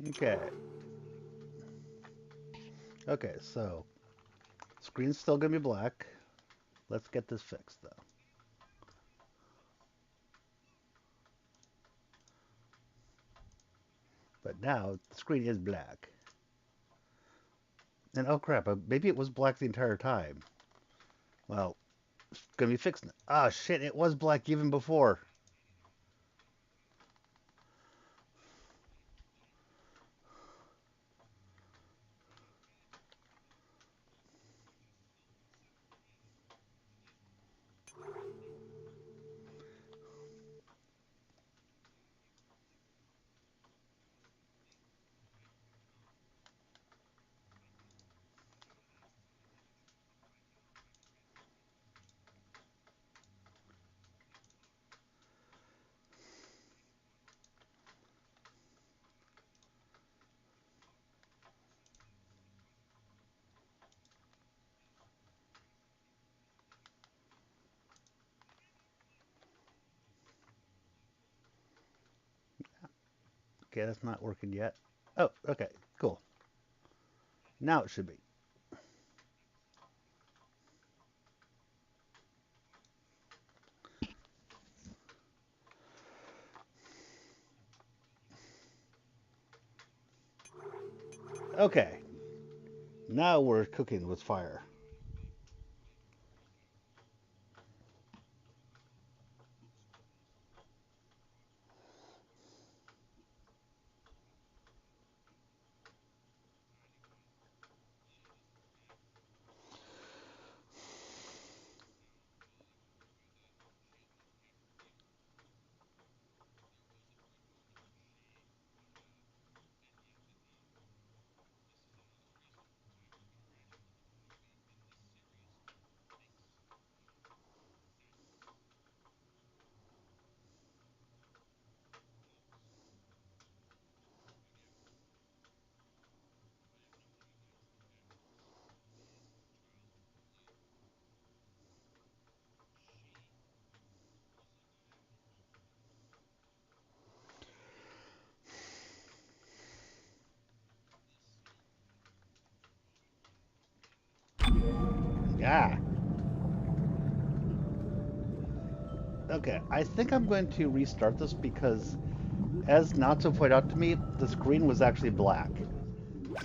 Okay. Okay, so screen's still gonna be black. Let's get this fixed though. But now the screen is black. And oh crap, maybe it was black the entire time. Well, it's gonna be fixed now. Ah shit, it was black even before. Okay, that's not working yet. Oh, okay, cool. Now it should be. Okay, now we're cooking with fire. Yeah. Okay, I think I'm going to restart this because, as Natsu pointed out to me, the screen was actually black.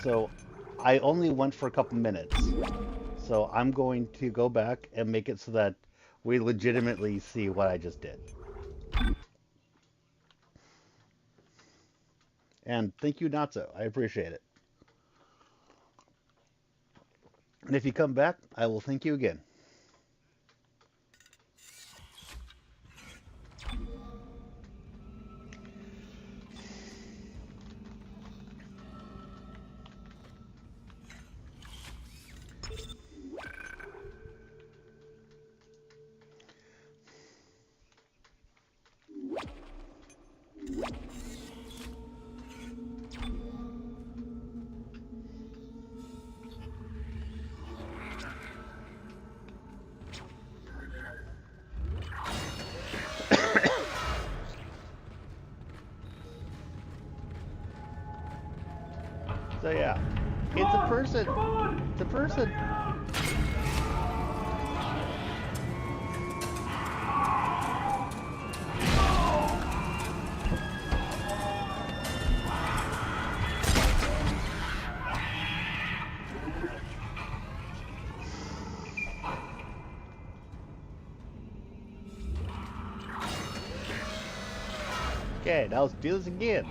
So I only went for a couple minutes. So I'm going to go back and make it so that we legitimately see what I just did. And thank you, Natsu. I appreciate it. And if you come back, I will thank you again. So yeah, it's a person. It's a person. Okay, now let's do this again.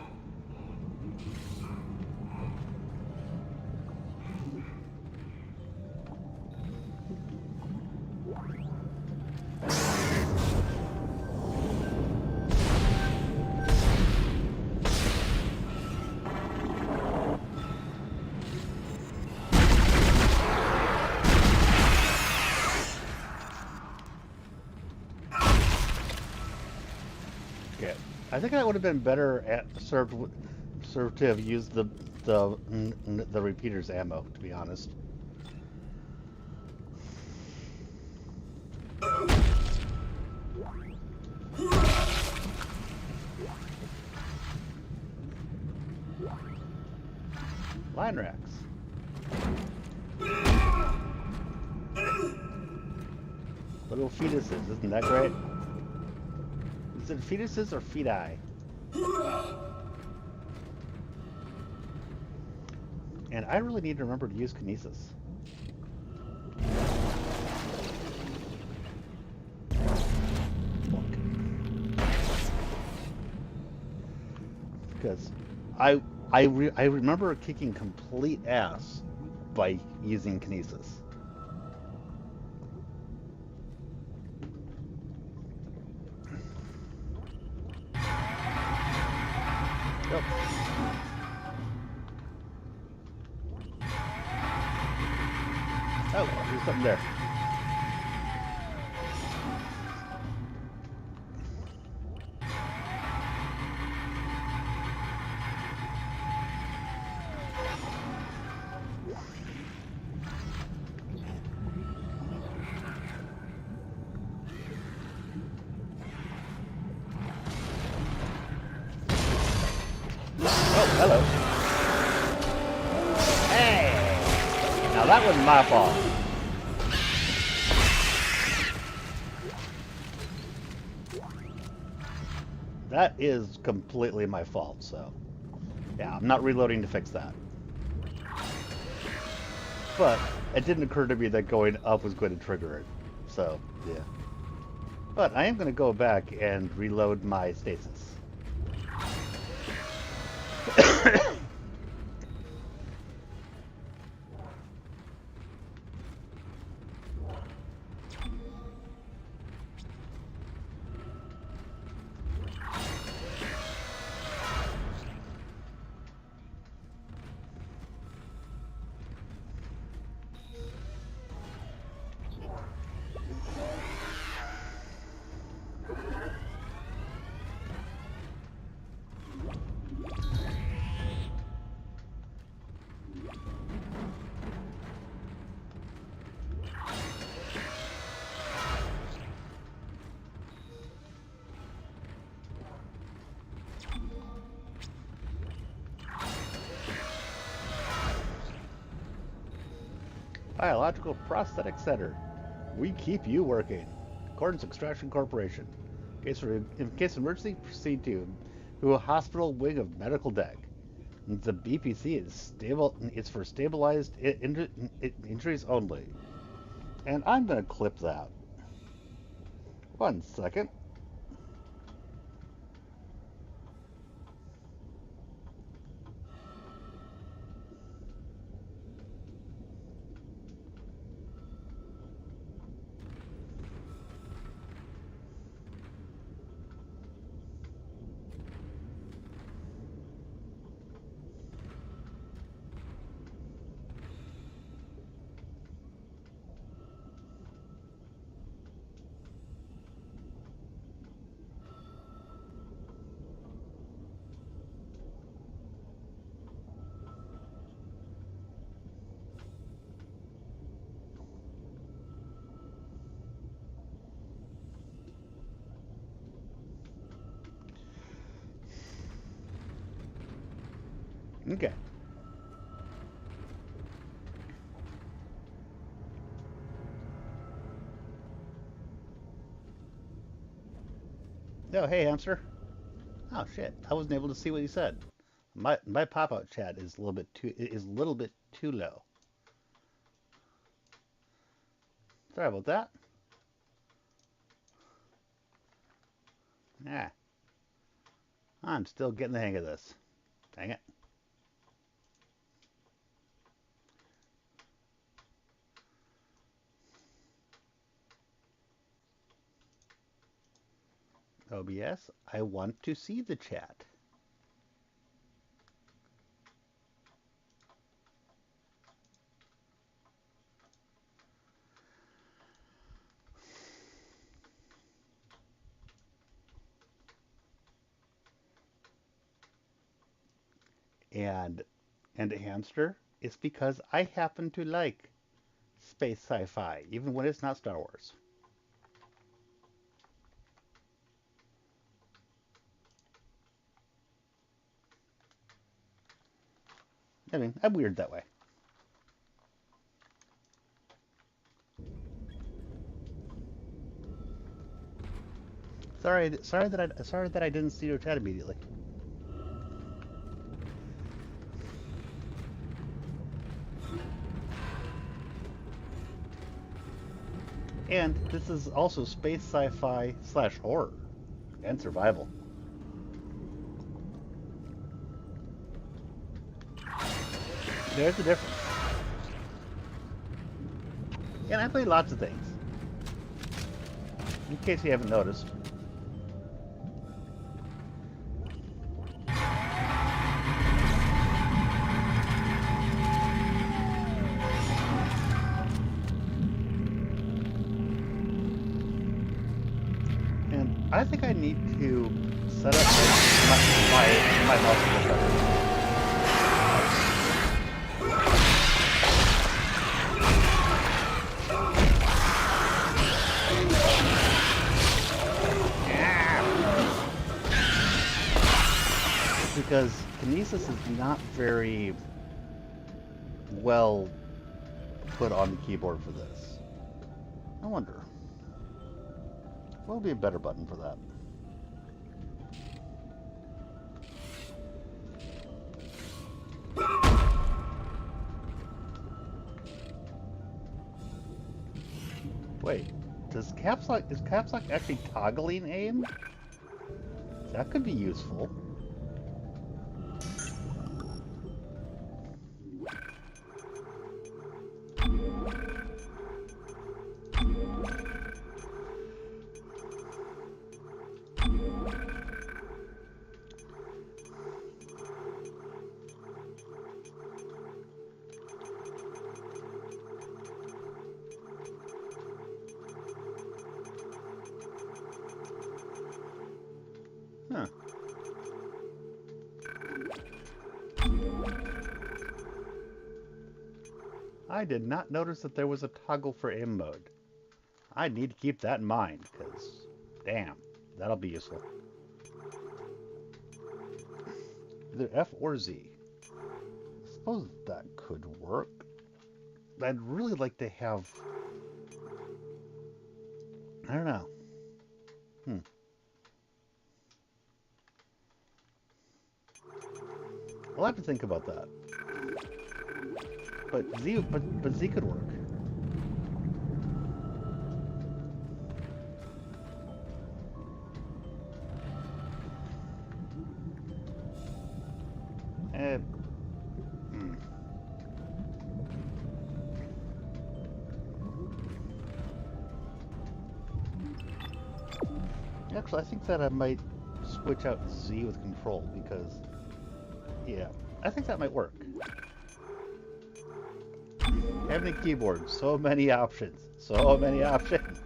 Okay, I think I would have been better at served to have used the repeater's ammo. To be honest. Line racks. Little fetuses, isn't that great? Is it fetuses or feti? And I really need to remember to use kinesis. Because I remember kicking complete ass by using kinesis. Yep. Oh, there's something there. Oh, hello. Hey! Now that wasn't my fault. That is completely my fault, so... Yeah, I'm not reloading to fix that. But it didn't occur to me that going up was going to trigger it. So, yeah. But I am going to go back and reload my stasis. Biological Prosthetic Center. We keep you working. Accordance Extraction Corporation. In case of emergency, proceed to a hospital wing of medical deck. The BPC is stable. It's for stabilized injuries only. And I'm going to clip that. 1 second. Okay. Oh, hey, hamster. Oh shit! I wasn't able to see what you said. My pop-out chat is a little bit too low. Sorry about that. Yeah, I'm still getting the hang of this. Dang it. OBS, I want to see the chat. And a hamster, it's because I happen to like space sci-fi, even when it's not Star Wars. I mean, I'm weird that way. Sorry that I didn't see your chat immediately. And this is also space sci-fi / horror and survival. There's the difference. And I play lots of things. In case you haven't noticed. And I think I need to set up my mouse a bit better. Because Kinesis is not very well put on the keyboard for this. I wonder. What would be a better button for that? Wait, is caps lock actually toggling aim? That could be useful. Huh. I did not notice that there was a toggle for aim mode. I need to keep that in mind, because, damn, that'll be useful. Either F or Z. I suppose that could work. I'd really like to have... I don't know. I'll have to think about that. But Z could work. Actually, I think that I might switch out Z with control because, yeah, I think that might work. Having a keyboard, so many options. So many options.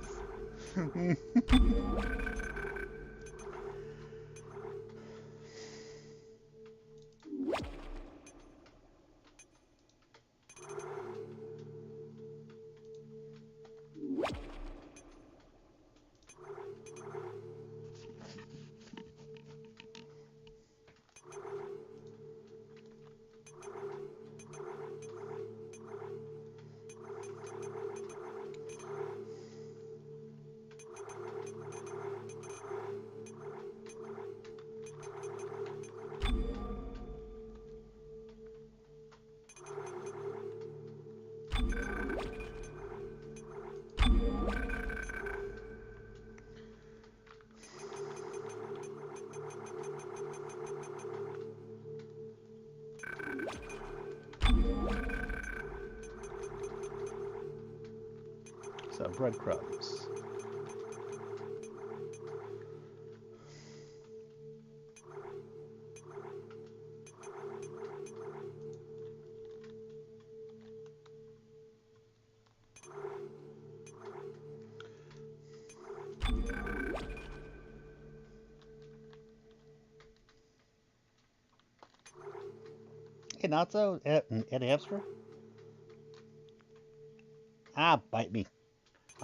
So, breadcrumbs. Hey, Natsu, Ed Hamster? Ah, bite me.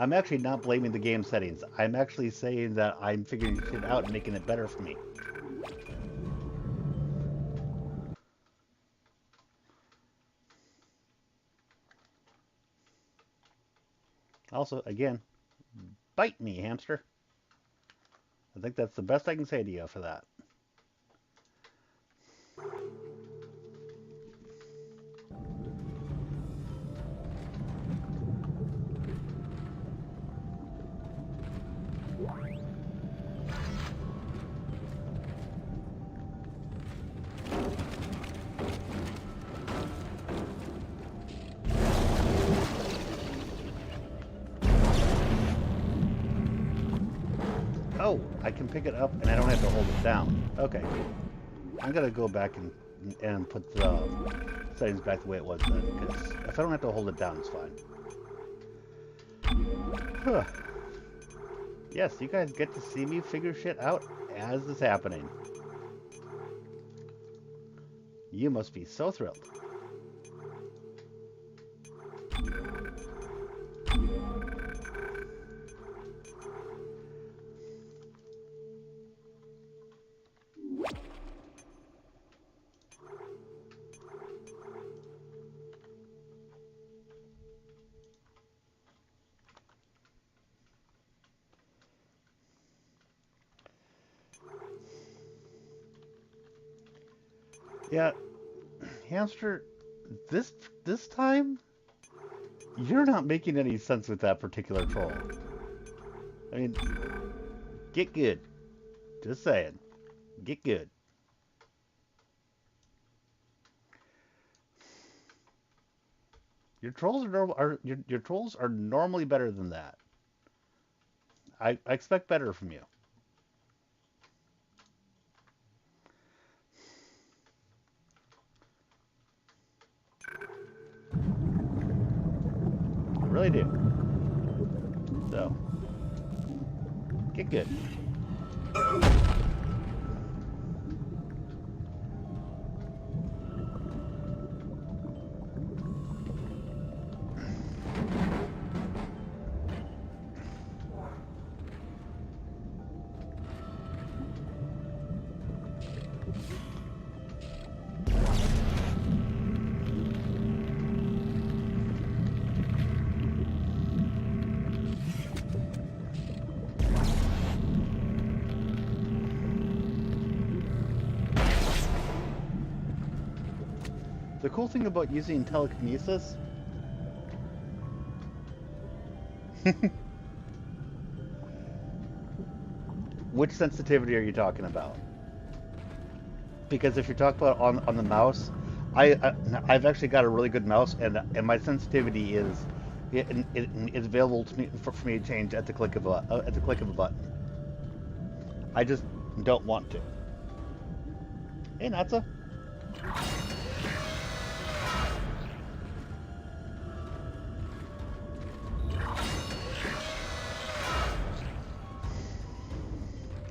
I'm actually not blaming the game settings. I'm actually saying that I'm figuring shit out and making it better for me. Also, again, bite me, hamster. I think that's the best I can say to you for that. Oh, I can pick it up and I don't have to hold it down. Okay. I'm gonna go back and put the settings back the way it was then, because if I don't have to hold it down, it's fine. Huh. Yes, you guys get to see me figure shit out as it's happening. You must be so thrilled. Yeah, hamster, this time you're not making any sense with that particular troll. I mean, get good. Just saying, get good. Your trolls are your trolls are normally better than that. I expect better from you. I really do. So, get good. The cool thing about using telekinesis which sensitivity are you talking about? Because if you're talking about on the mouse, I've actually got a really good mouse, and my sensitivity is it's available to me for me to change at the click of a button. I just don't want to. Hey, Natsa.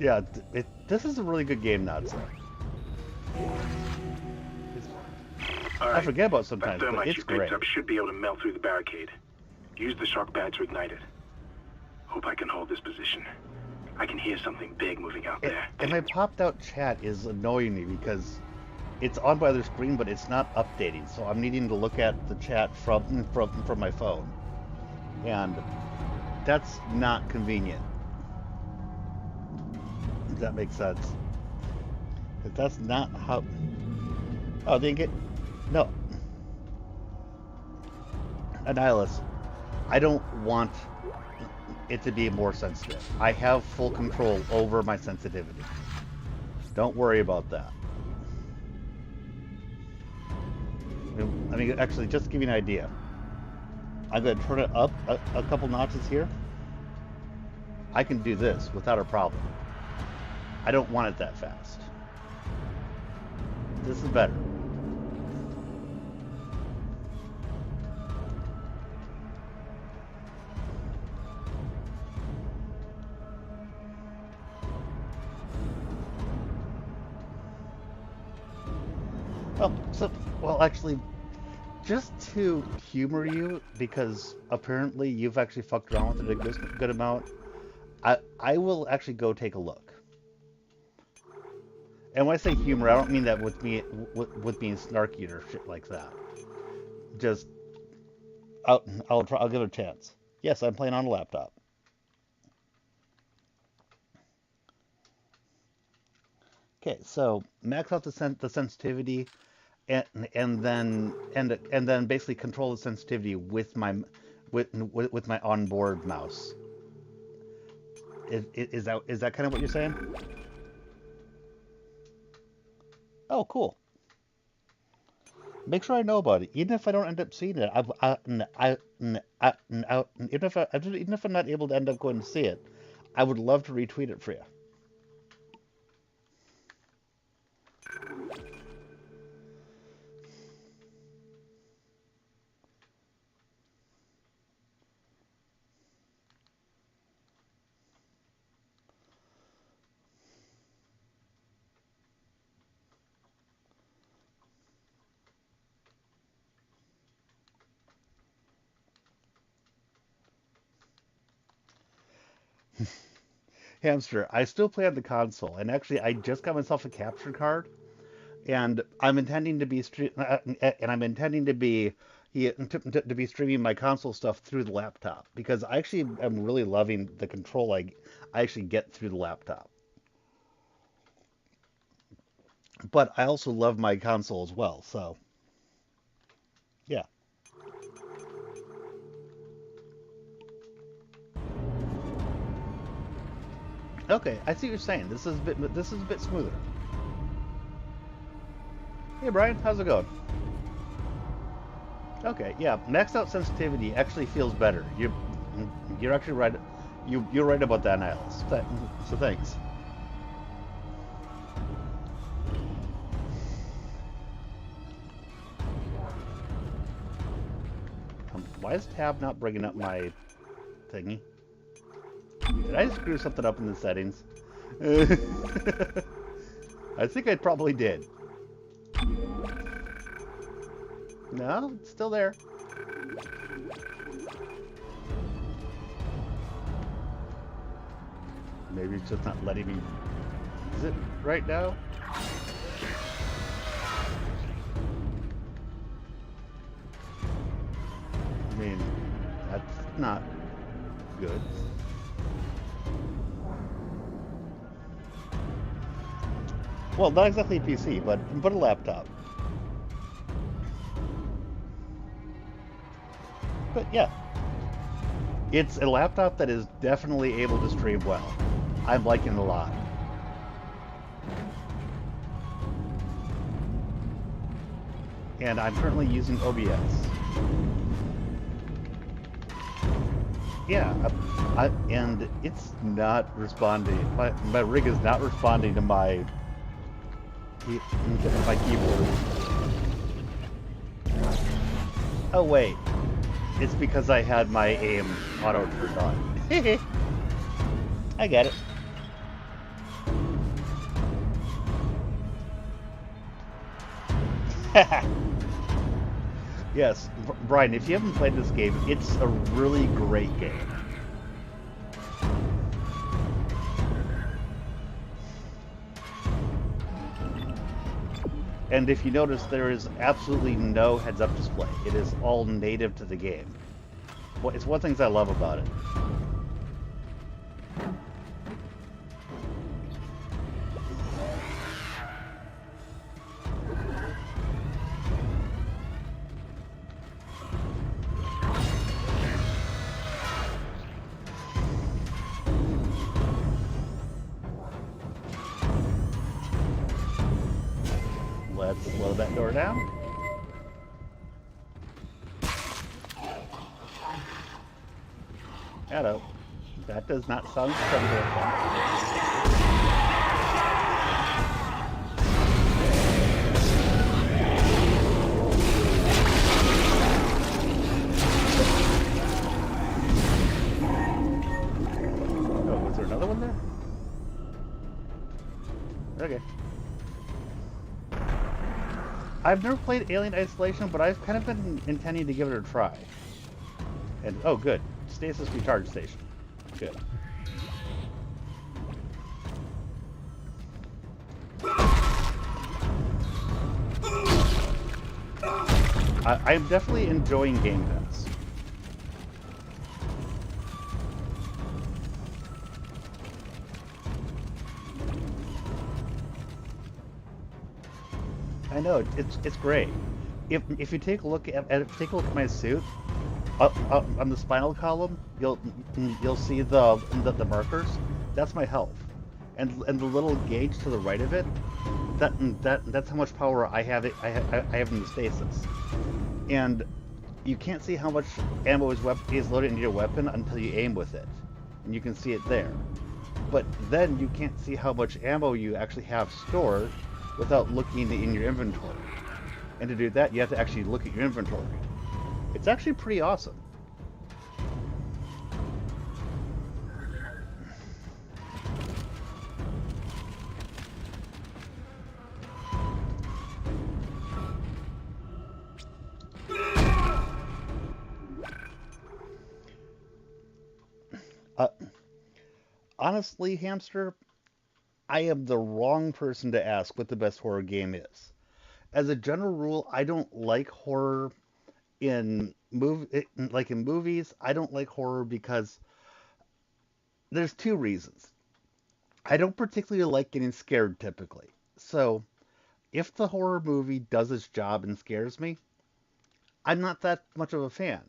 Yeah, this is a really good game, Natsa. I forget about sometimes, but it's great. Up should be able to melt through the barricade. Use the shock pad to ignite it. Hope I can hold this position. I can hear something big moving out there. And my popped out chat is annoying me because it's on my other screen, but it's not updating. So I'm needing to look at the chat from my phone, and that's not convenient. Does that make sense? Because that's not how. Oh, they get no. Annihilus, I don't want it to be more sensitive. I have full control over my sensitivity. Don't worry about that. I mean, actually, just to give you an idea, I'm going to turn it up a couple notches here. I can do this without a problem. I don't want it that fast. This is better. Well, actually, just to humor you, because apparently you've actually fucked around with it a good amount, I will actually go take a look. And when I say humor, I don't mean that with being snarky or shit like that. Just, I'll give it a chance. Yes, I'm playing on a laptop. Okay, so max out the sensitivity, and then basically control the sensitivity with my onboard mouse. Is that kind of what you're saying? Oh, cool. Make sure I know about it, even if I don't end up seeing it. Even if I'm not able to end up going to see it, I would love to retweet it for you. Hamster, I still play on the console, and actually, I just got myself a capture card, and I'm intending to be to be streaming my console stuff through the laptop because I actually am really loving the control I actually get through the laptop. But I also love my console as well, so yeah. Okay, I see what you're saying. This is a bit smoother. Hey Brian, how's it going? Okay, yeah, maxed out sensitivity actually feels better. You're actually right. You're right about that, Niles. So thanks. Why is tab not bringing up my thingy? Did I screw something up in the settings? I think I probably did. No, it's still there. Maybe it's just not letting me. Is it right now? I mean, that's not good. Well, not exactly a PC, but a laptop. But yeah, it's a laptop that is definitely able to stream well. I'm liking it a lot. And I'm currently using OBS. Yeah, and it's not responding. My rig is not responding to my keyboard. Oh wait, it's because I had my aim auto turned on. I get it. Yes, Brian, if you haven't played this game, it's a really great game. And if you notice, there is absolutely no heads-up display. It is all native to the game. Well, it's one of the things I love about it. Let's slow that door down. Hello. That does not sound friendly. Oh, was there another one there? Okay. I've never played Alien Isolation, but I've kind of been intending to give it a try. And, oh good, stasis recharge station. Good. I'm definitely enjoying Game Pass. I know it's great. If you take a look take a look at my suit, on the spinal column, you'll see the markers. That's my health, and the little gauge to the right of it, that's how much power I have. I have in the stasis, and you can't see how much ammo is loaded into your weapon until you aim with it, and you can see it there. But then you can't see how much ammo you actually have stored without looking in your inventory. And to do that, you have to actually look at your inventory. It's actually pretty awesome. Honestly, Hamster, I am the wrong person to ask what the best horror game is. As a general rule, I don't like horror in movies. I don't like horror because there's two reasons. I don't particularly like getting scared typically. So, if the horror movie does its job and scares me, I'm not that much of a fan.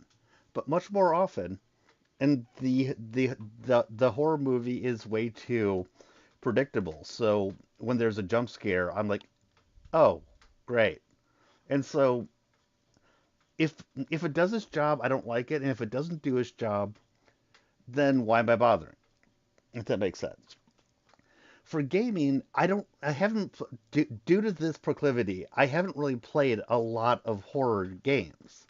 But much more often, and the horror movie is way too predictable. So when there's a jump scare, I'm like, oh, great. And so if it does its job, I don't like it, and if it doesn't do its job, then why am I bothering? If that makes sense. For gaming, I haven't, due to this proclivity, I haven't really played a lot of horror games.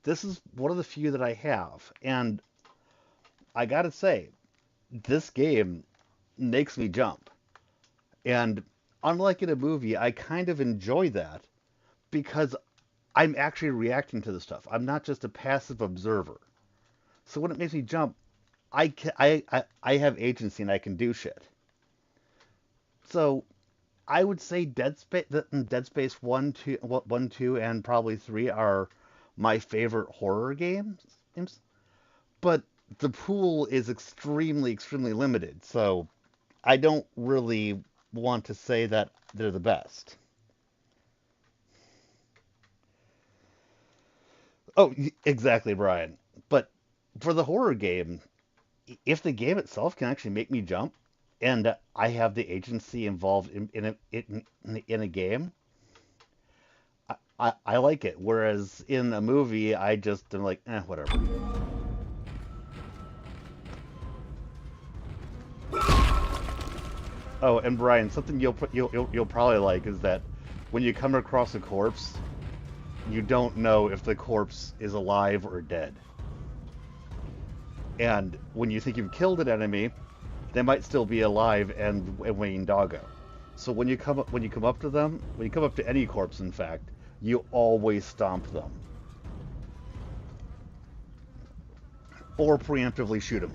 This is one of the few that I have, and I gotta say, this game makes me jump. And unlike in a movie, I kind of enjoy that because I'm actually reacting to the stuff. I'm not just a passive observer. So when it makes me jump, I have agency and I can do shit. So I would say Dead Space 1, 2, 1, 2, and probably 3 are my favorite horror games. But the pool is extremely limited, so I don't really want to say that they're the best. Oh, exactly, Brian. But for the horror game, if the game itself can actually make me jump, and I have the agency involved in a game, I like it. Whereas in a movie, I just am like, whatever. Oh, and Brian, something you'll probably like is that when you come across a corpse, you don't know if the corpse is alive or dead. And when you think you've killed an enemy, they might still be alive and weighing doggo. So when you come up to them, when you come up to any corpse, in fact, you always stomp them or preemptively shoot them.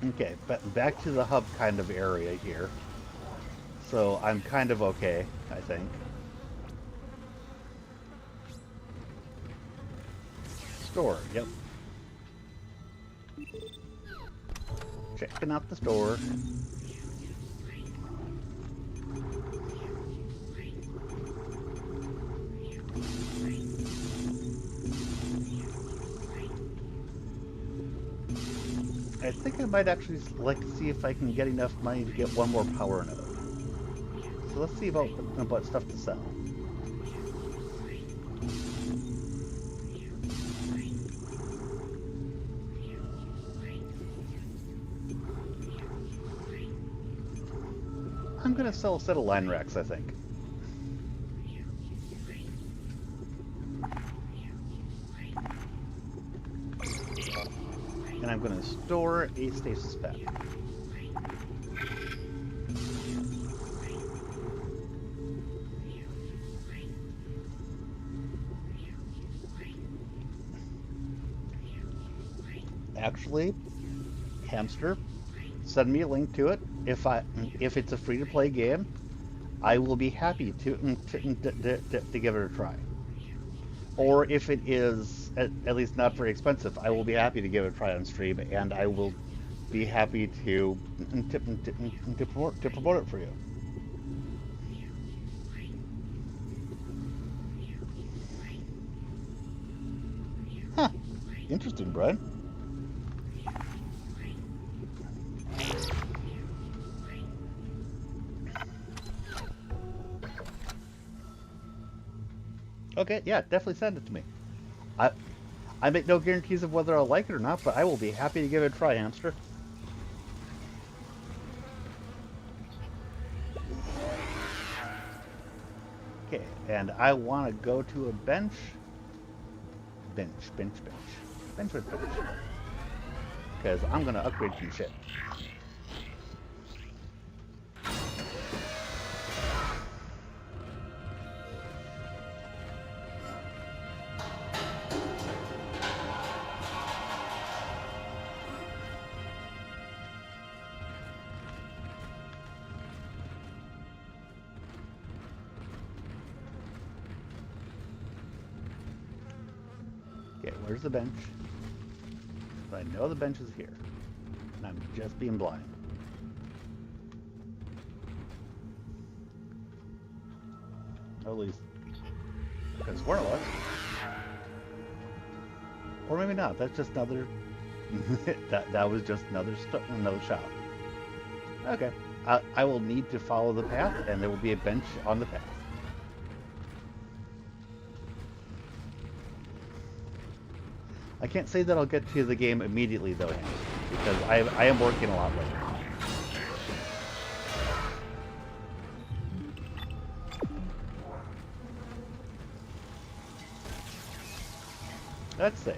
Okay, but back to the hub kind of area here. So I'm kind of okay, I think. Store, yep. Checking out the store. I think I might actually like to see if I can get enough money to get one more power node. So let's see about stuff to sell. I'm gonna sell a set of line racks, I think. And I'm going to store a stasis pack. Actually, Hamster, send me a link to it. If it's a free-to-play game, I will be happy to give it a try. or if it is at least not very expensive, I will be happy to give it a try on stream, and I will be happy to promote it for you. Huh. Interesting, Brian. Okay, yeah, definitely send it to me. I I make no guarantees of whether I'll like it or not, but I will be happy to give it a try, hamster. Okay, and I want to go to a bench. Bench. Because I'm going to upgrade some shit. Okay, where's the bench? I know the bench is here. And I'm just being blind. At least, because where was? Or maybe not. That's just another. that was just another shop. Okay, I will need to follow the path, and there will be a bench on the path. I can't say that I'll get to the game immediately though, because I am working a lot later. Let's see.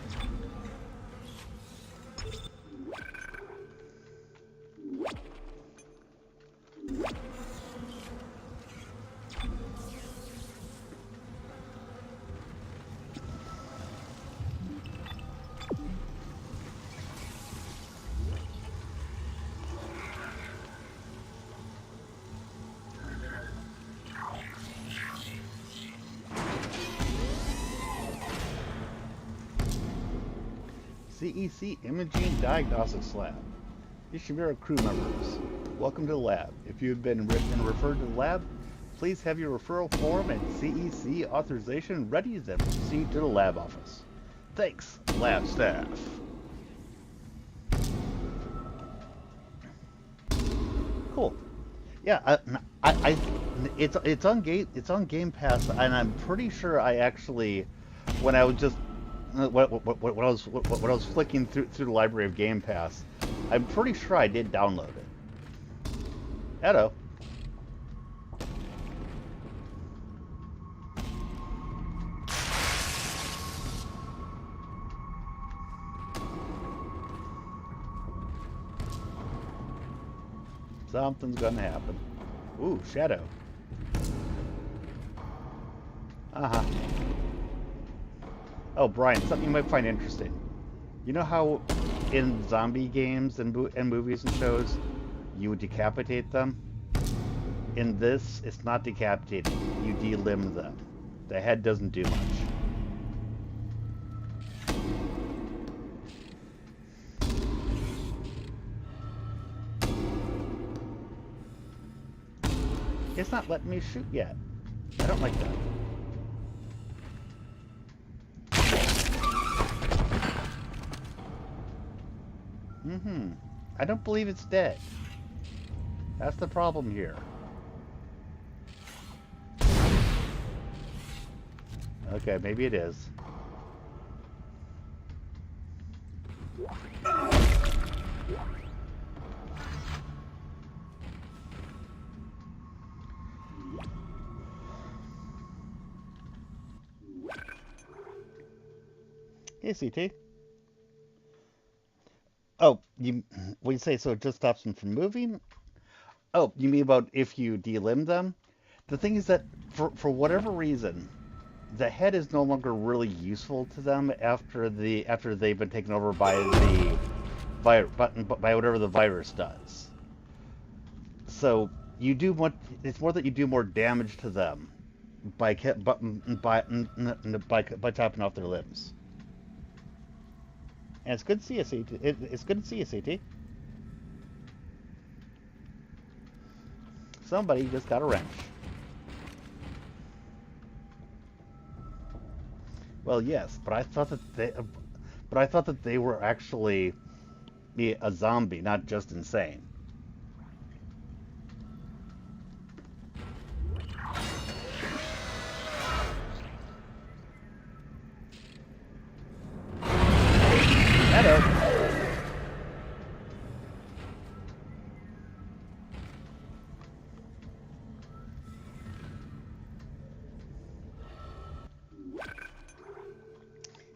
CEC Imaging Diagnostics Lab. Ishimura crew members, welcome to the lab. If you have been referred to the lab, please have your referral form and CEC authorization ready to proceed to the lab office. Thanks, lab staff. Cool. Yeah, it's on Game Pass, and I'm pretty sure I actually, when I was just when I was flicking through the library of Game Pass, I'm pretty sure I did download it. Hello. Something's gonna happen. Ooh, Shadow. Uh-huh. Oh, Brian, something you might find interesting. You know how in zombie games and movies and shows, you would decapitate them? In this, it's not decapitating. You delimb them. The head doesn't do much. It's not letting me shoot yet. I don't like that. I don't believe it's dead. That's the problem here. Okay, maybe it is. Hey, CT. Oh, when you say so it just stops them from moving? Oh, you mean about if you delimb them? The thing is that for whatever reason, the head is no longer really useful to them after they've been taken over by the by whatever the virus does. So it's more that you do more damage to them by chopping off their limbs. And it's good to see you, CT. It's good to see you, CT. Somebody just got a wrench. Well, yes, but I thought that they were actually a zombie, not just insane. Hello.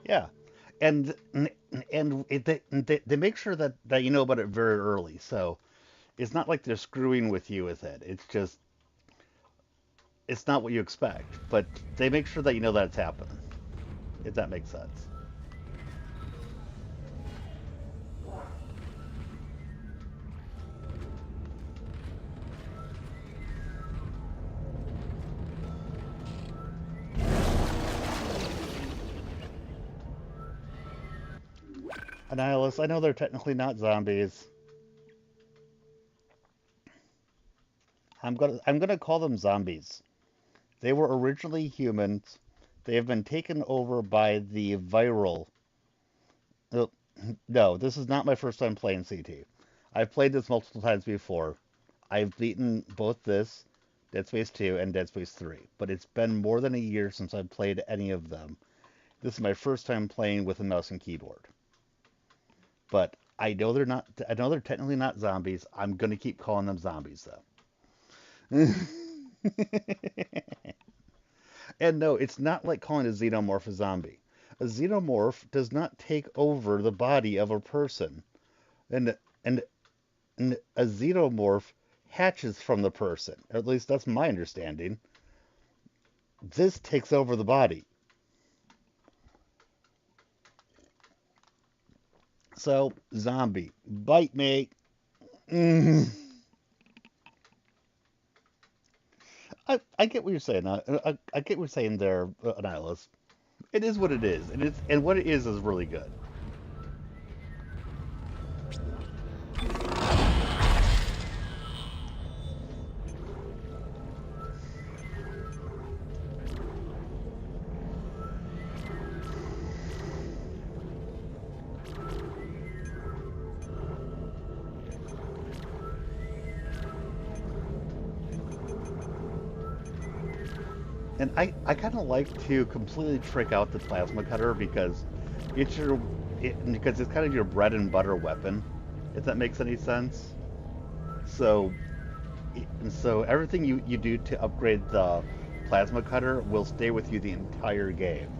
Yeah, and they make sure that you know about it very early, so it's not like they're screwing with you with it. It's just it's not what you expect, but they make sure that you know that it's happening. If that makes sense. Annihilus, I know they're technically not zombies. I'm gonna call them zombies. They were originally humans. They have been taken over by the viral. No, no, this is not my first time playing CT. I've played this multiple times before. I've beaten both this, Dead Space 2, and Dead Space 3, but it's been more than a year since I've played any of them. This is my first time playing with a mouse and keyboard. But I know they're not. I know they're technically not zombies. I'm gonna keep calling them zombies though. And no, it's not like calling a xenomorph a zombie. A xenomorph does not take over the body of a person, and and, and a xenomorph hatches from the person. Or at least that's my understanding. This takes over the body. So, zombie, bite me. Mm. I get what you're saying. I get what you're saying there, Annihilus. It is what it is, and what it is really good. And I kind of like to completely trick out the plasma cutter because because it's kind of your bread and butter weapon, if that makes any sense. So so everything you do to upgrade the plasma cutter will stay with you the entire game.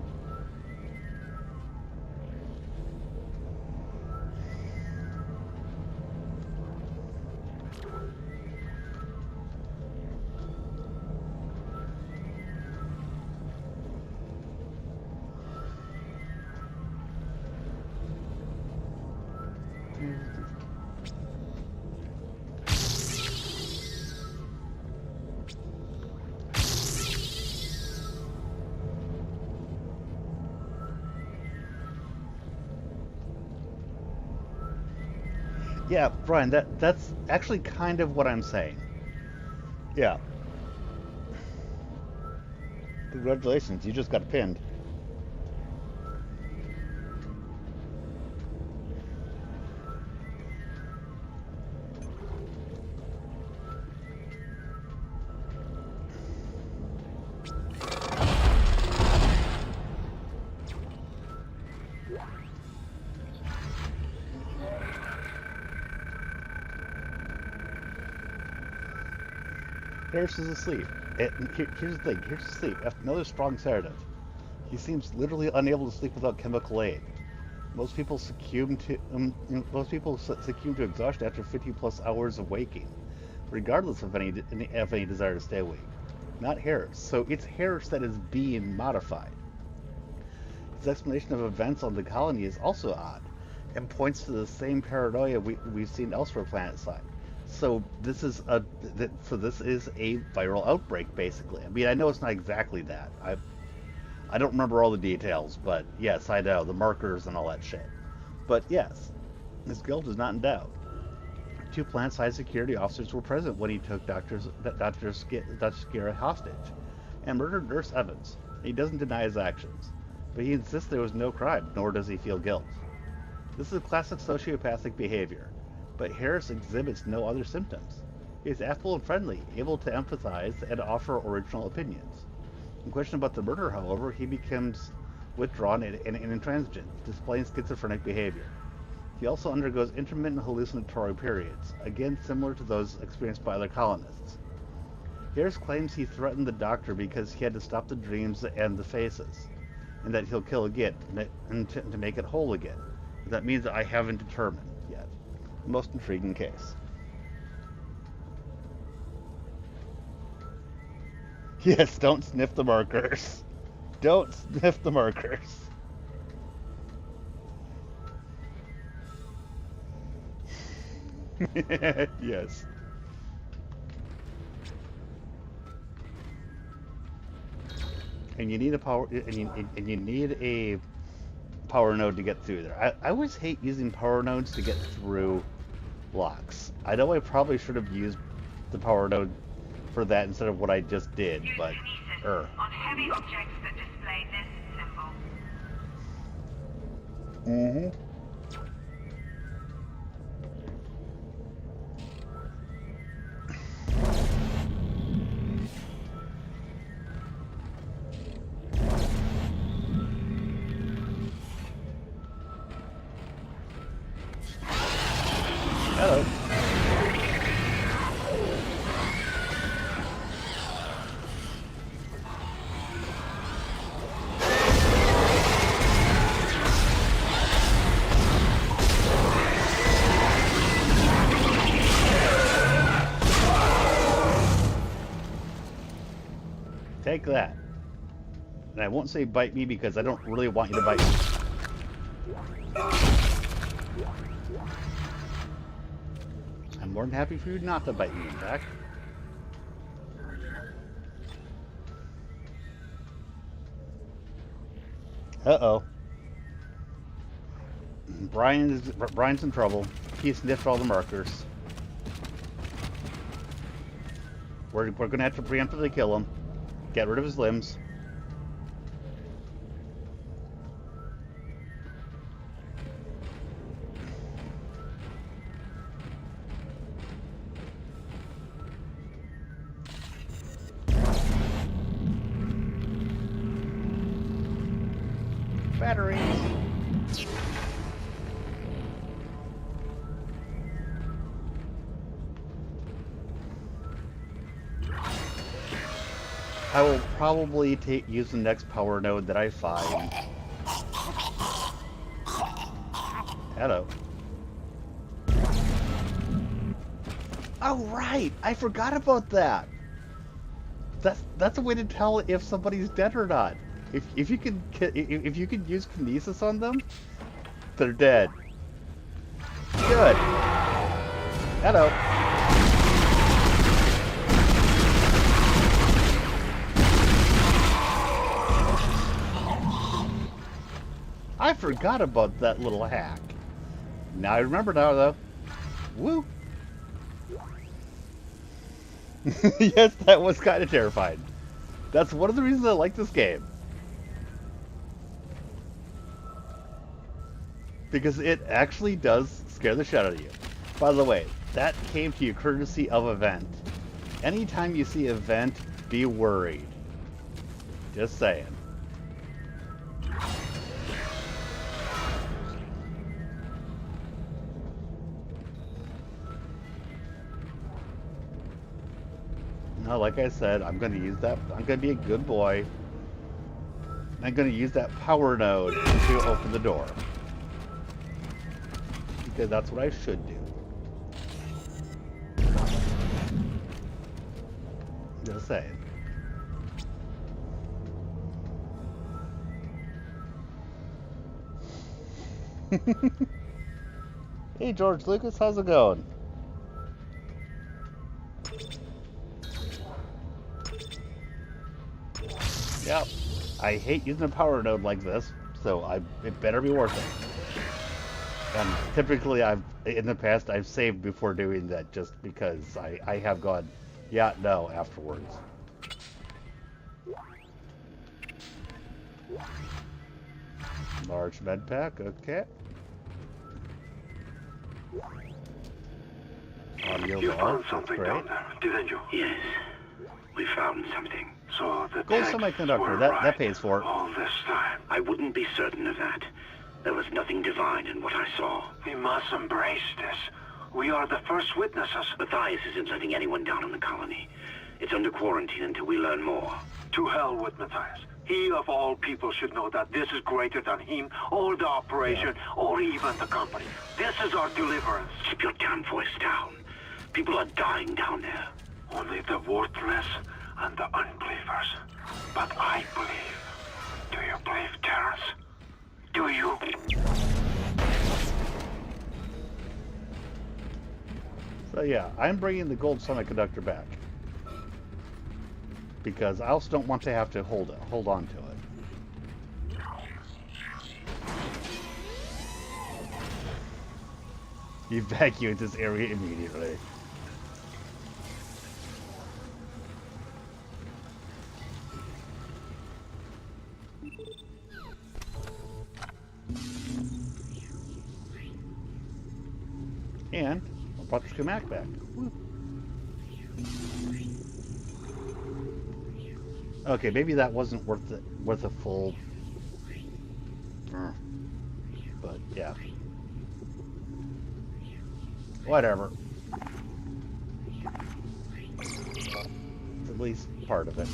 Yeah, Brian, that's actually kind of what I'm saying. Yeah. Congratulations, you just got pinned. Harris is asleep. Here's the thing. Here's asleep after another strong sedative. He seems literally unable to sleep without chemical aid. Most people succumb to exhaustion after 50 plus hours of waking, regardless of any desire to stay awake. Not Harris. So it's Harris that is being modified. His explanation of events on the colony is also odd, and points to the same paranoia we've seen elsewhere planetside. So this is a viral outbreak, basically. I mean, I know it's not exactly that. I don't remember all the details, but yes, I know the markers and all that shit. But yes, his guilt is not in doubt. Two plant-side security officers were present when he took Dr. Skira hostage and murdered Nurse Evans. He doesn't deny his actions, but he insists there was no crime, nor does he feel guilt. This is classic sociopathic behavior, but Harris exhibits no other symptoms. He is affable and friendly, able to empathize and offer original opinions. In question about the murder, however, he becomes withdrawn and intransigent, displaying schizophrenic behavior. He also undergoes intermittent hallucinatory periods, again similar to those experienced by other colonists. Harris claims he threatened the doctor because he had to stop the dreams and the faces, and that he'll kill again to make it whole again. That means I haven't determined yet. The most intriguing case. Yes, don't sniff the markers. Don't sniff the markers. Yes. And you need a power, and you need a power node to get through there. I always hate using power nodes to get through locks. I know I probably should have used the power node for that instead of what I just did, but on heavy objects that display this symbol. Mm-hmm. Hello. Take that. And I won't say bite me because I don't really want you to bite me. I'm more than happy for you not to bite me, in fact. Uh-oh. Brian's in trouble. He sniffed all the markers. We're going to have to preemptively kill him. Get rid of his limbs. Batteries. I will probably use the next power node that I find. Hello. Oh right, I forgot about that. That's a way to tell if somebody's dead or not. If you can use kinesis on them, they're dead. Good. Hello. I forgot about that little hack. Now I remember now, though. Woo! Yes, that was kind of terrifying. That's one of the reasons I like this game. Because it actually does scare the shit out of you. By the way, that came to you courtesy of Event. Anytime you see Event, be worried. Just saying. No, like I said, I'm going to use that. I'm going to be a good boy. I'm going to use that power node to open the door. Because that's what I should do. Just saying. Hey George Lucas, how's it going? Yep. I hate using a power node like this, so it better be worth it. And typically, in the past I've saved before doing that, just because I have gone, yeah, no, afterwards. Large med pack, okay. Audio You log, found that's something great. down there, didn't you? Yes, we found something. So the Gold texts semiconductor, were that right pays for it. all this time. I wouldn't be certain of that. There was nothing divine in what I saw. We must embrace this. We are the first witnesses. Matthias isn't letting anyone down in the colony. It's under quarantine until we learn more. To hell with Matthias. He of all people should know that this is greater than him, or the operation, or even the company. This is our deliverance. Keep your damn voice down. People are dying down there. Only the worthless and the unbelievers. But I believe. Do you believe, Terrence? Do you? So yeah, I'm bringing the gold semiconductor back. Because I also don't want to have to hold on to it. Evacuate this area immediately. And I brought the schematic back. Woo. Okay, maybe that wasn't worth a full. But yeah, whatever. It's at least part of it.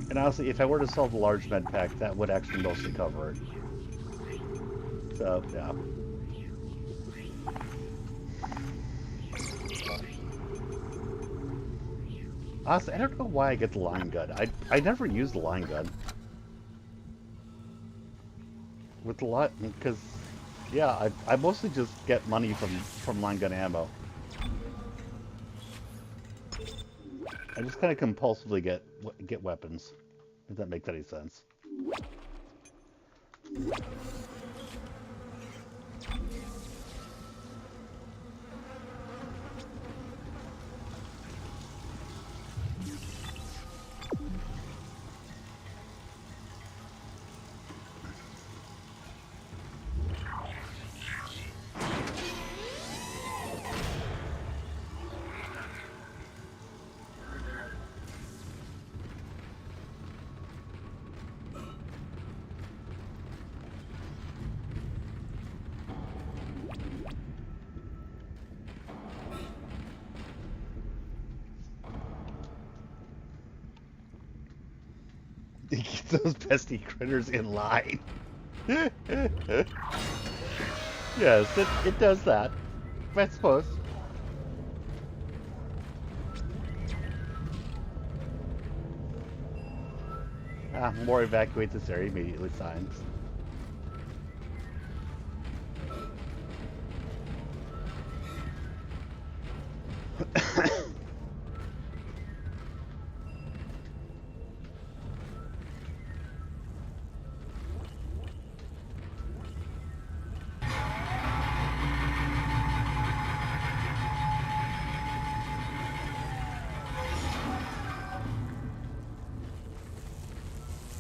And honestly, if I were to sell the large med pack, that would actually mostly cover it. So yeah. Honestly, I don't know why I get the line gun. I never use the line gun. With the lot, because yeah, I mostly just get money from line gun ammo. I just kind of compulsively get weapons, if that makes any sense. Keep those pesky critters in line. Yes, it does that. I suppose. More evacuate this area immediately, signs.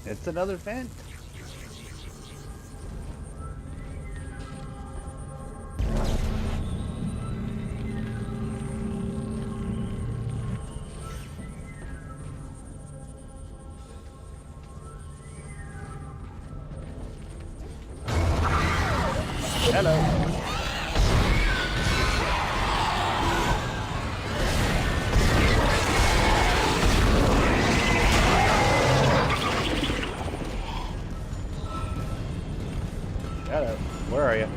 It's another vent. Hello. Hello. Where are you?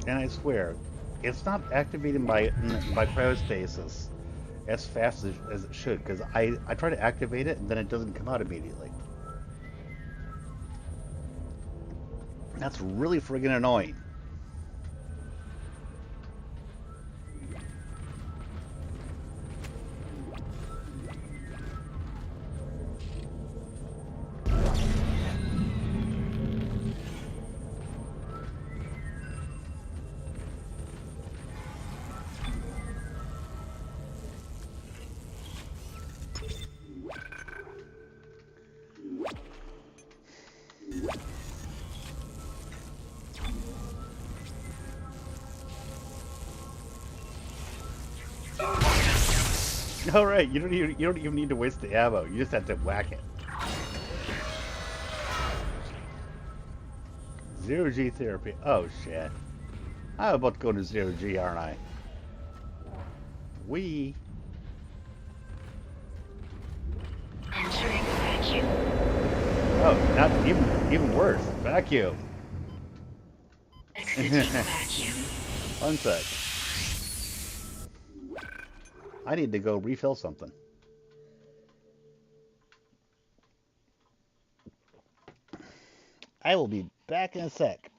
And I swear, it's not activating my cryostasis as fast as it should, because I try to activate it and then it doesn't come out immediately. That's really friggin' annoying. All right, you don't even need to waste the ammo. You just have to whack it. Zero G therapy. Oh shit. I'm about to go to zero G, aren't I? We. Entering vacuum. Oh, not even worse. Vacuum. Exiting vacuum. One sec. I need to go refill something. I will be back in a sec.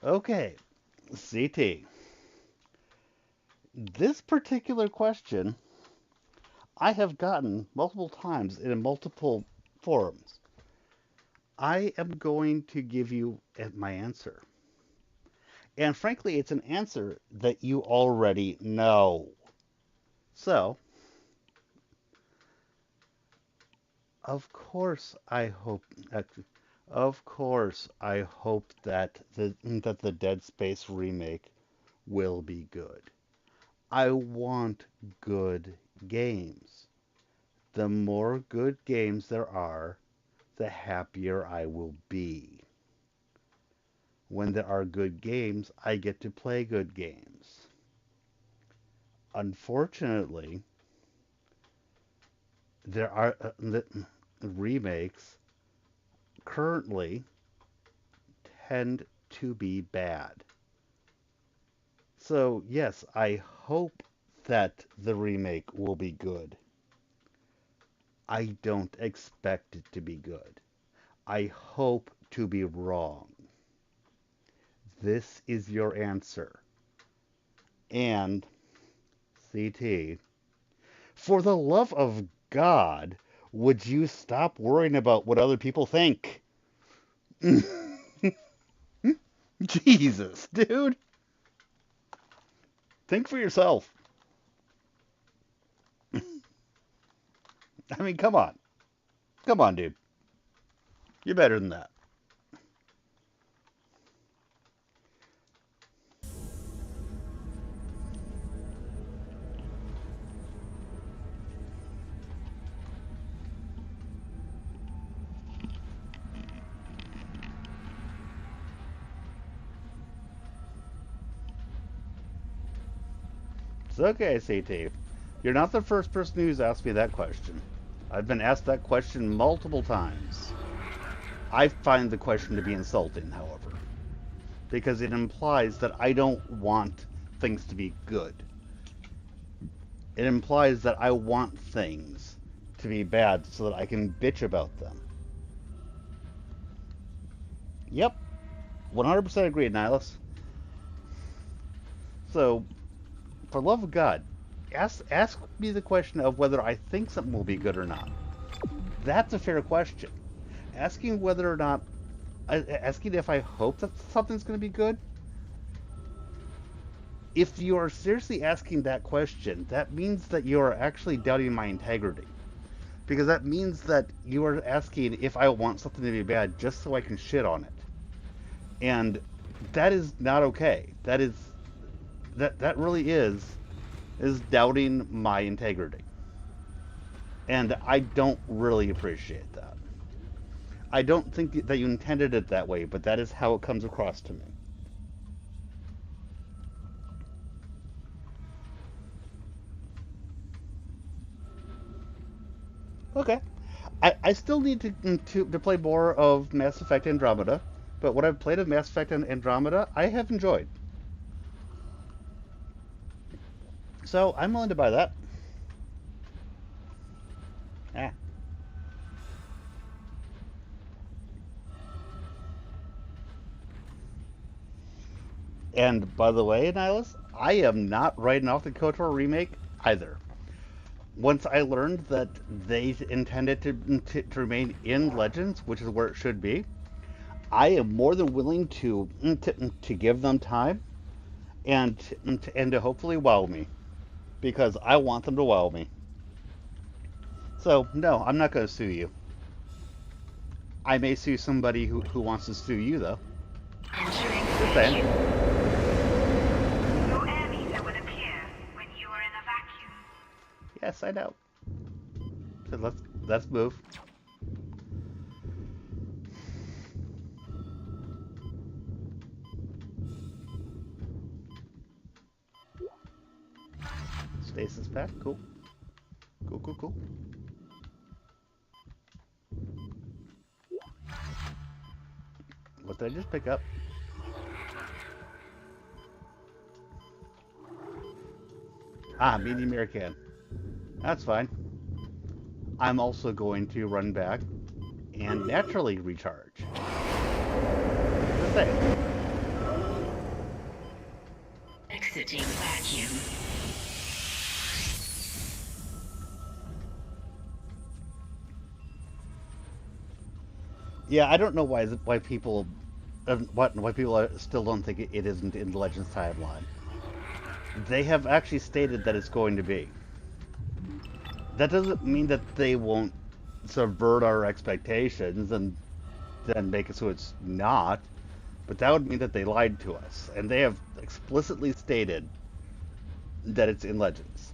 Okay, CT. This particular question I have gotten multiple times in multiple forums. I am going to give you my answer. And frankly, it's an answer that you already know. So, Of course, I hope. Of course, I hope that the Dead Space remake will be good. I want good games. The more good games there are, the happier I will be. When there are good games, I get to play good games. Unfortunately, there are remakes currently tend to be bad. So, yes, I hope that the remake will be good. I don't expect it to be good. I hope to be wrong. This is your answer. And, CT, for the love of God, would you stop worrying about what other people think? Jesus, dude. Think for yourself. I mean, come on. Come on, dude. You're better than that. It's okay, CT. You're not the first person who's asked me that question. I've been asked that question multiple times. I find the question to be insulting, however, because it implies that I don't want things to be good. It implies that I want things to be bad so that I can bitch about them. Yep, 100% agree, Nihilus. So, for love of God, ask me the question of whether I think something will be good or not. That's a fair question. Asking whether or not, asking if I hope that something's going to be good. If you are seriously asking that question, that means that you are actually doubting my integrity. Because that means that you are asking if I want something to be bad just so I can shit on it. And that is not okay. That really is doubting my integrity. And I don't really appreciate that. I don't think that you intended it that way, but that is how it comes across to me. Okay. I still need to play more of Mass Effect Andromeda, but what I've played of Mass Effect Andromeda, I have enjoyed. So I'm willing to buy that. Ah. And by the way, Nihilus, I am not writing off the KOTOR remake either. Once I learned that they intended to remain in Legends, which is where it should be, I am more than willing to give them time and to hopefully wow me, because I want them to wow me. So no, I'm not going to sue you. I may sue somebody who wants to sue you though. Just saying. Your air meter will appear when you are in a vacuum. Yes, I know. So let's move. Stasis pack, cool. Cool. What did I just pick up? Ah, medium air can. That's fine. I'm also going to run back and naturally recharge. Just saying. Exiting vacuum. Yeah, I don't know why people still don't think it isn't in the Legends timeline. They have actually stated that it's going to be. That doesn't mean that they won't subvert our expectations and then make it so it's not. But that would mean that they lied to us, and they have explicitly stated that it's in Legends.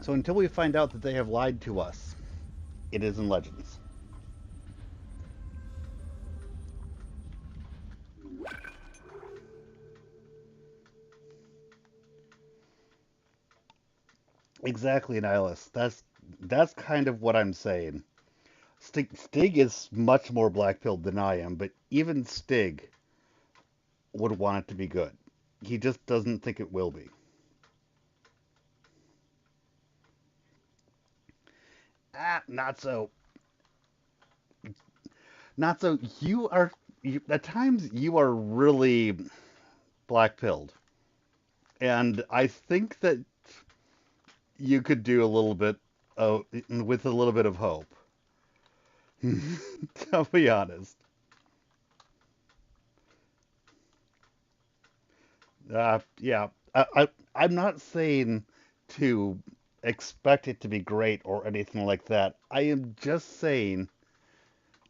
So until we find out that they have lied to us, it is in Legends. Exactly, Nihilus. That's kind of what I'm saying. Stig is much more black-pilled than I am, but even Stig would want it to be good. He just doesn't think it will be. Not so. Not so. At times you are really black-pilled, and I think that you could do a little bit with a little bit of hope. I'll be honest. Yeah, I'm not saying to expect it to be great or anything like that. I am just saying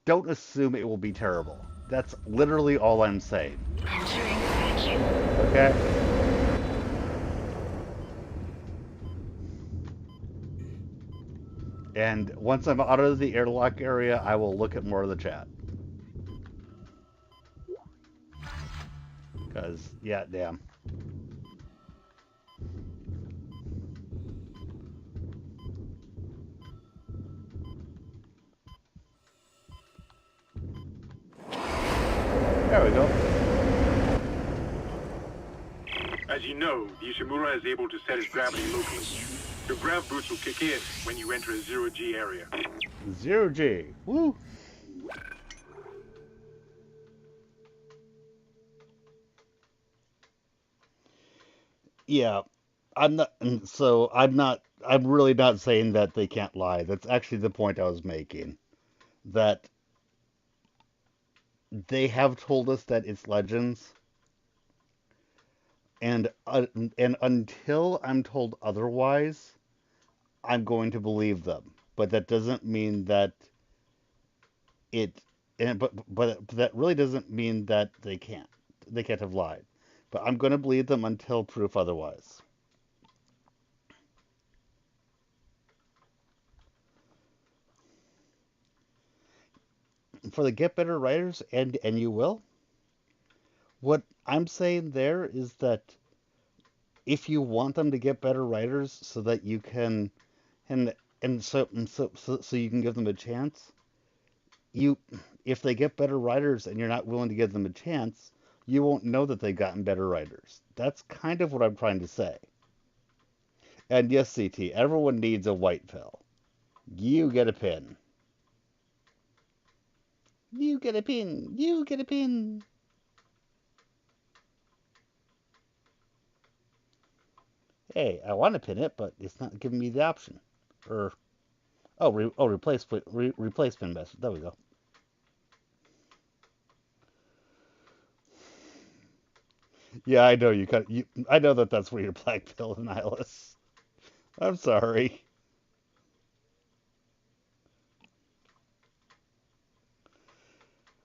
don't assume it will be terrible. That's literally all I'm saying. Entering vacuum. Okay? And once I'm out of the airlock area, I will look at more of the chat. Because, yeah, damn. There we go. As you know, the Ishimura is able to set its gravity locally. Your grav boots will kick in when you enter a zero-G area. Zero G. Woo! Yeah, I'm really not saying that they can't lie. That's actually the point I was making. That they have told us that it's Legends, and until I'm told otherwise, I'm going to believe them. But that doesn't mean that it, and but that really doesn't mean that they can't have lied. But I'm going to believe them until proof otherwise. For the get better writers, and you will. What I'm saying there is that if you want them to get better writers so that you can and so you can give them a chance, you if they get better writers and you're not willing to give them a chance, you won't know that they've gotten better writers. That's kind of what I'm trying to say. And yes, CT, everyone needs a white pill. You get a pin. You get a pin. You get a pin. Hey, I want to pin it, but it's not giving me the option. Or replace pin message. There we go. Yeah, I know you got you. I know that that's where your black pill Nihilus. I'm sorry.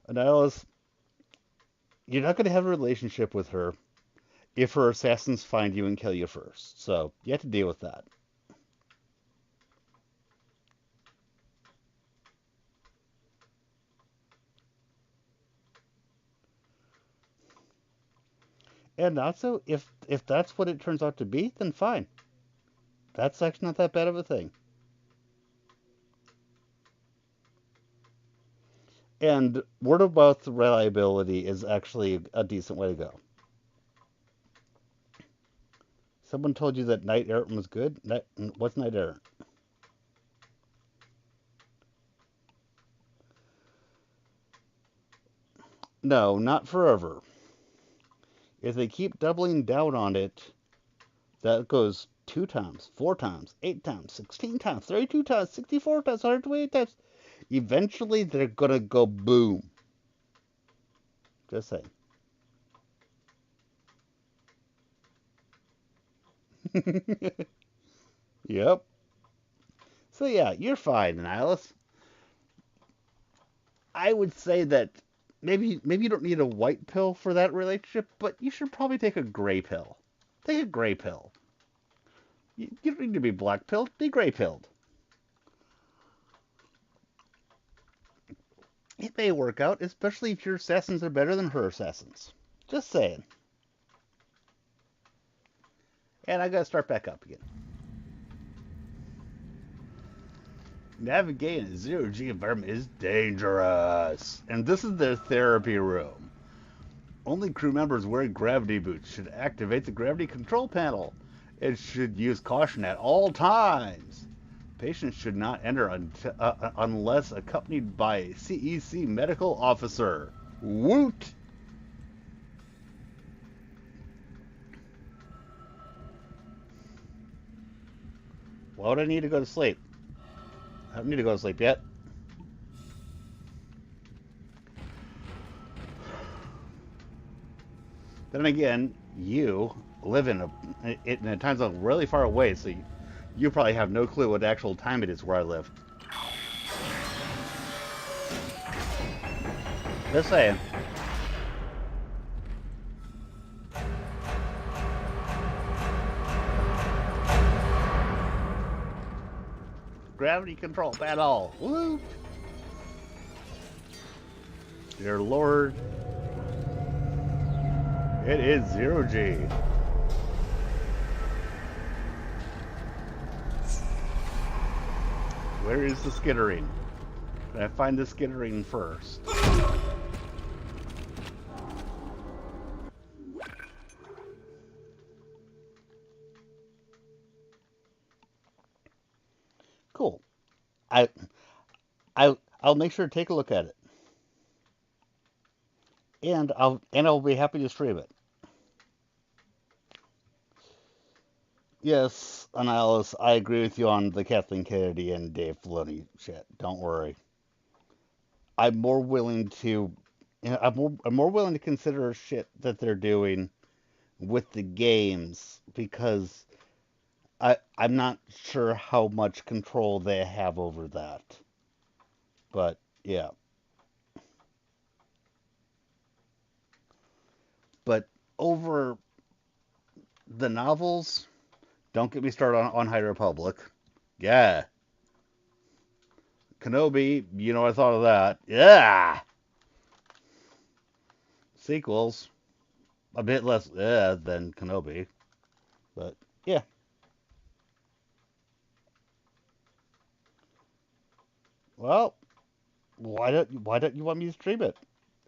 Nihilus, you're not going to have a relationship with her if her assassins find you and kill you first. So you have to deal with that. And also, if that's what it turns out to be, then fine. That's actually not that bad of a thing. And word of mouth reliability is actually a decent way to go. Someone told you that Knight Errant was good? What's Knight Errant? No, not forever. If they keep doubling down on it, that goes 2 times, 4 times, 8 times, 16 times, 32 times, 64 times, 128 times. Eventually, they're gonna go boom. Just saying. Yep. So yeah, you're fine, Nihilus. I would say that maybe you don't need a white pill for that relationship, but you should probably take a gray pill. Take a gray pill. You don't need to be black pilled, be gray pilled. It may work out, especially if your assassins are better than her assassins. Just saying. And I gotta start back up again. Navigating a zero-G environment is dangerous. And this is their therapy room. Only crew members wearing gravity boots should activate the gravity control panel. It should use caution at all times. Patients should not enter unless accompanied by a CEC medical officer. Woot! Why would I need to go to sleep? I don't need to go to sleep yet. Then again, you live in a time zone really far away, so you probably have no clue what actual time it is where I live. Just saying. Gravity control panel. Woo! Dear Lord. It is zero-G. Where is the skittering? Can I find the skittering first? Cool. I'll make sure to take a look at it. And I'll be happy to stream it. Yes, Annihilus, I agree with you on the Kathleen Kennedy and Dave Filoni shit. Don't worry. I'm more willing to, I'm more willing to consider shit that they're doing with the games because I'm not sure how much control they have over that. But yeah. But over the novels, don't get me started on High Republic. Yeah. Kenobi, you know I thought of that. Yeah. Sequels, a bit less than Kenobi. But yeah. Well, why don't you want me to stream it?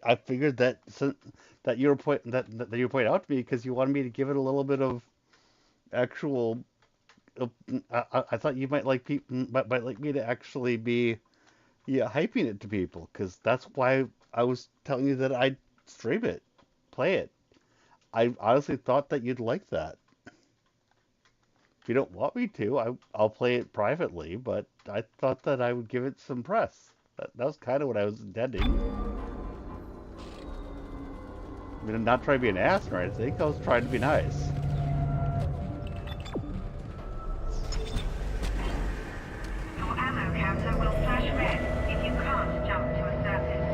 I figured that you were point out to me because you wanted me to give it a little bit of actual. I thought you might like might like me to actually be hyping it to people because that's why I was telling you that I'd stream it, play it. I honestly thought that you'd like that. If you don't want me to, I'll play it privately, but I thought that I would give it some press. That was kind of what I was intending. I mean, I'm not trying to be an ass or anything. I was trying to be nice. Your ammo counter will flash red if you can't jump to a surface.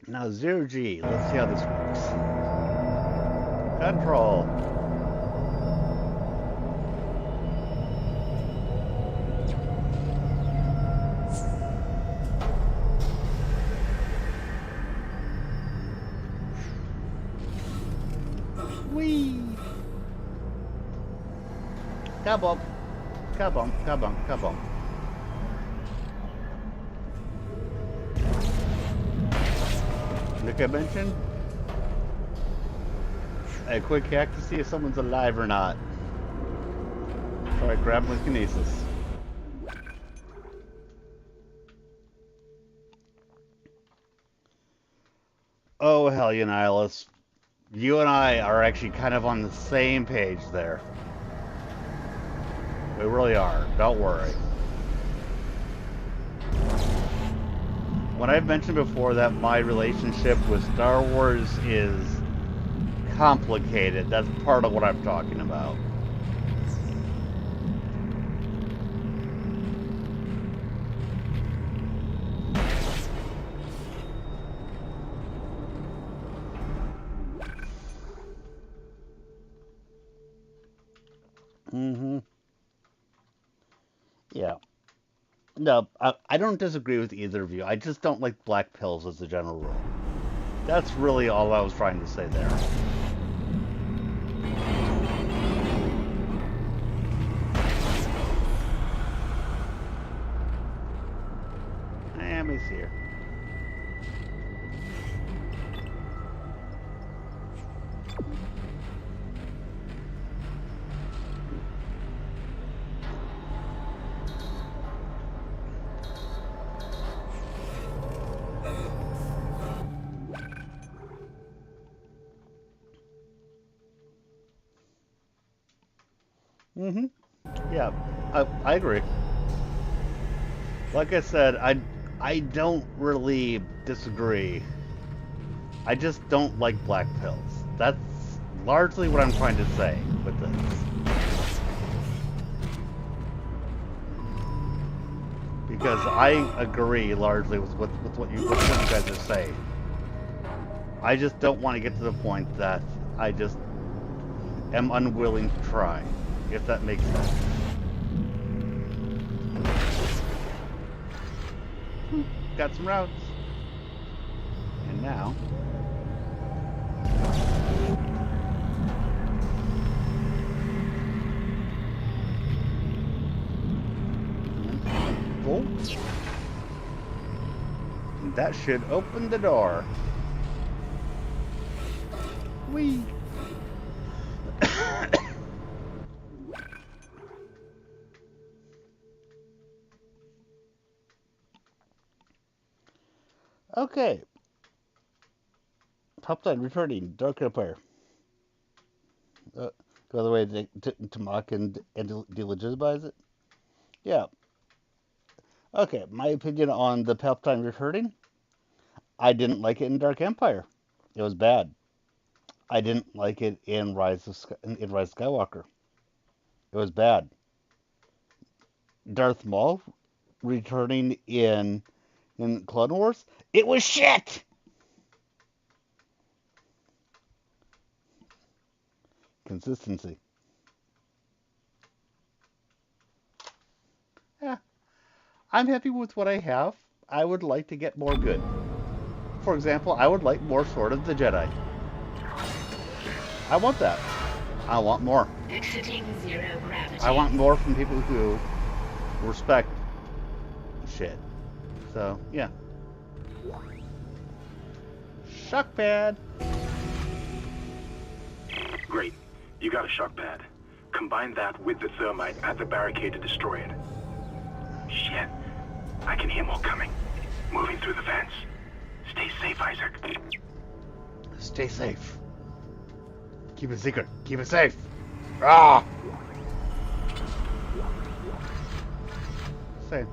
Now, zero-G. Let's see how this works. Control. Whee! Kabump. Kabump, kabump, kabump. Like I mentioned, a quick hack to see if someone's alive or not. Try grab with Kinesis. Oh hell, Nihilus. You and I are actually kind of on the same page there. We really are. Don't worry. when I've mentioned before that my relationship with Star Wars is complicated, that's part of what I'm talking about. Mm-hmm. Yeah. No, I don't disagree with either of you. I just don't like black pills as a general rule. That's really all I was trying to say there. Let me see here. Mm-hmm. Yeah, I agree. Like I said, I don't really disagree. I just don't like black pills. That's largely what I'm trying to say with this. Because I agree largely with what you guys are saying. I just don't want to get to the point that I just am unwilling to try, if that makes sense. Got some routes. And now... Bolt. And that should open the door. Whee! Okay. Palpatine returning. Dark Empire. Go the way to mock and delegitimize it? Yeah. Okay, my opinion on the Palpatine returning. I didn't like it in Dark Empire. It was bad. I didn't like it in Rise of Skywalker. It was bad. Darth Maul returning in Clone Wars. It was shit. Consistency. Yeah. I'm happy with what I have. I would like to get more good. For example, I would like more Sword of the Jedi. I want that. I want more. Exiting zero gravity. I want more from people who respect shit. So, yeah. Shock pad. Great. You got a shock pad. Combine that with the thermite at the barricade to destroy it. Shit. I can hear more coming. Moving through the vents. Stay safe, Isaac. Stay safe. Keep it secret. Keep it safe. Ah! Same.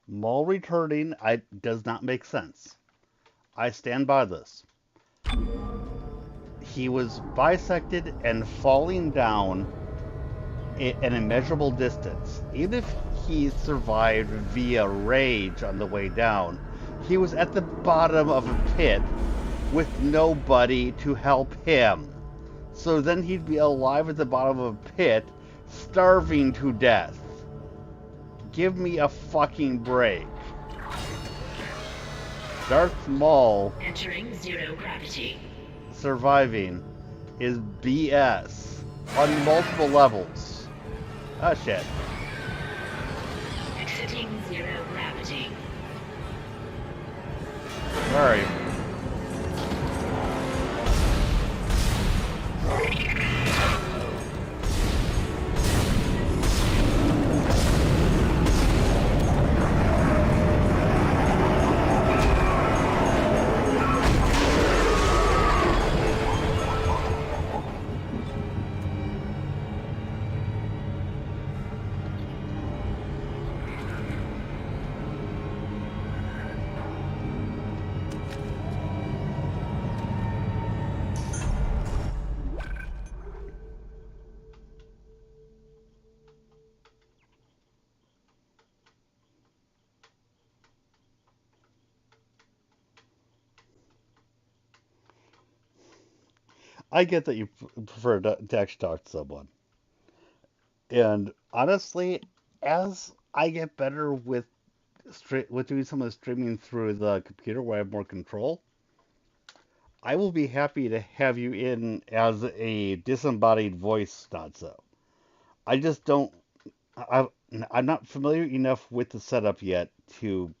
Maul returning does not make sense. I stand by this. He was bisected and falling down an immeasurable distance. Even if he survived via rage on the way down, he was at the bottom of a pit with nobody to help him. So then he'd be alive at the bottom of a pit, starving to death. Give me a fucking break. Darth Maul Entering zero gravity. surviving is BS on multiple levels. Ah, shit. Exiting zero gravity. Sorry. I get that you prefer to actually talk to someone. And honestly, as I get better with with doing some of the streaming through the computer where I have more control, I will be happy to have you in as a disembodied voice, not so. I just don't. I, I'm not familiar enough with the setup yet to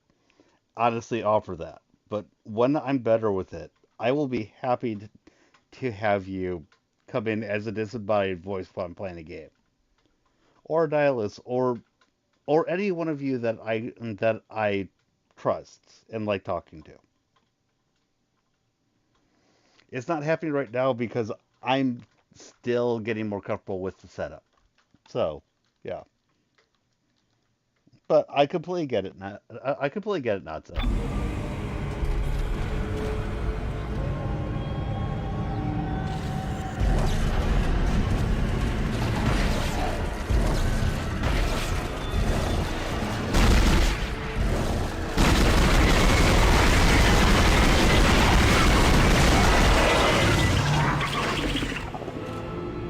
honestly offer that. But when I'm better with it, I will be happy to have you come in as a disembodied voice while I'm playing a game, or a dialist, or any one of you that I trust and like talking to. It's not happening right now because I'm still getting more comfortable with the setup. So, yeah. But I completely get it. I completely get it, Natsu.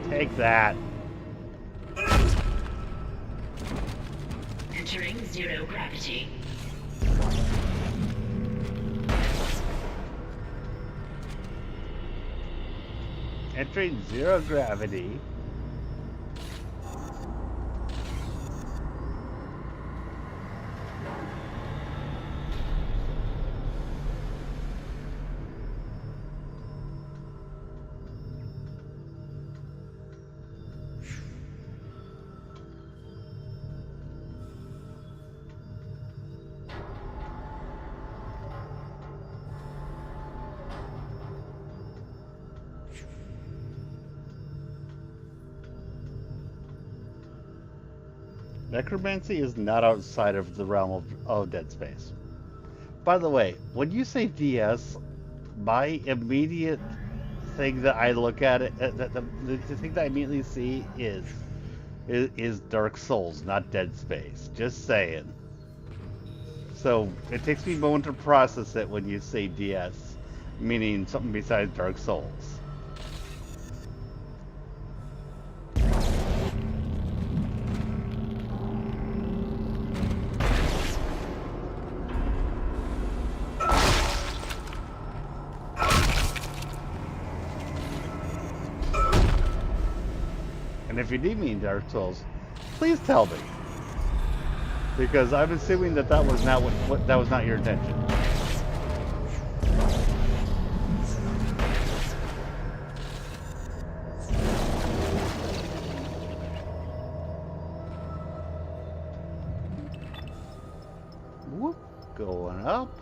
Take that. Entering zero gravity. Entering zero gravity. Necromancy is not outside of the realm of Dead Space. By the way, when you say DS, my immediate thing that I look at it, the thing that I immediately see is Dark Souls, not Dead Space. Just saying. So it takes me a moment to process it when you say DS, meaning something besides Dark Souls. And if you do mean Dark Souls, please tell me, because I'm assuming that was not what that was not your intention. Whoop, going up.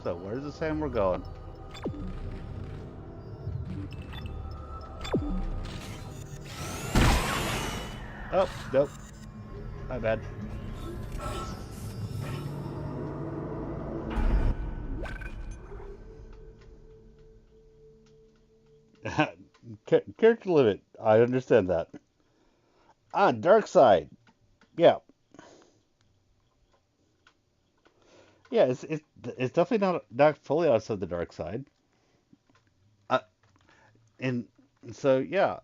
So where's it saying we're going? Oh, nope. My bad. Character limit. I understand that. Ah, dark side. Yeah. Yeah, it's definitely not fully outside the dark side. Uh, and so yeah,